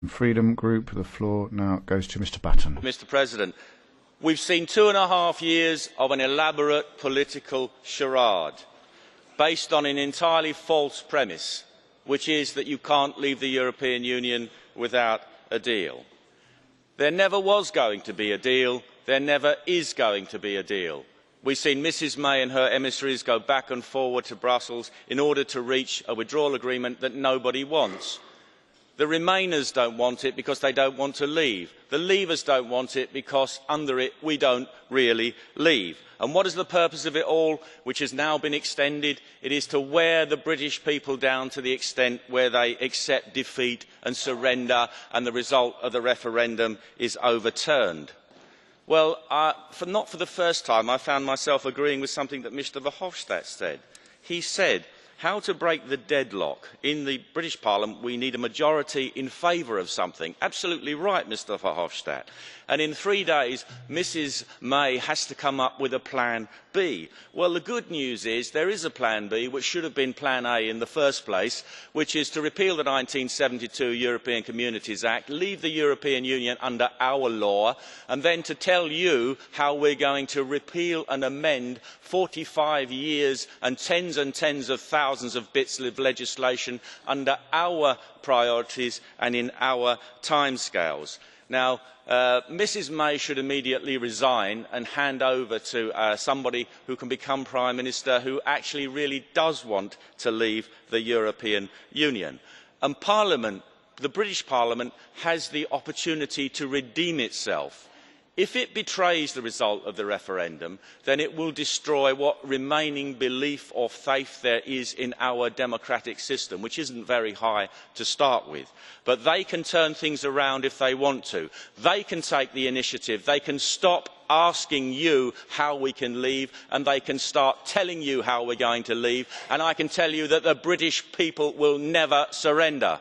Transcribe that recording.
Freedom Group, the floor now goes to Mr. Batten. Mr. President, we've seen 2.5 years of an elaborate political charade based on an entirely false premise, which is that you can't leave the European Union without a deal. There never was going to be a deal. There never is going to be a deal. We've seen Mrs May and her emissaries go back and forward to Brussels in order to reach a withdrawal agreement that nobody wants. The Remainers don't want it because they don't want to leave. The Leavers don't want it because under it we don't really leave. And what is the purpose of it all, which has now been extended? It is to wear the British people down to the extent where they accept defeat and surrender, and the result of the referendum is overturned. Well, not for the first time, I found myself agreeing with something that Mr Verhofstadt said. He said, how to break the deadlock. In the British Parliament, we need a majority in favour of something. Absolutely right, Mr Verhofstadt. And in 3 days, Mrs May has to come up with a plan B. Well, the good news is there is a plan B, which should have been plan A in the first place, which is to repeal the 1972 European Communities Act, leave the European Union under our law, and then to tell you how we're going to repeal and amend 45 years and tens of thousands of bits of legislation under our priorities and in our timescales. Now, Mrs May should immediately resign and hand over to somebody who can become Prime Minister who actually really does want to leave the European Union. And Parliament, the British Parliament, has the opportunity to redeem itself. If it betrays the result of the referendum, then it will destroy what remaining belief or faith there is in our democratic system, which isn't very high to start with. But they can turn things around if they want to. They can take the initiative. They can stop asking you how we can leave, and they can start telling you how we're going to leave. And I can tell you that the British people will never surrender.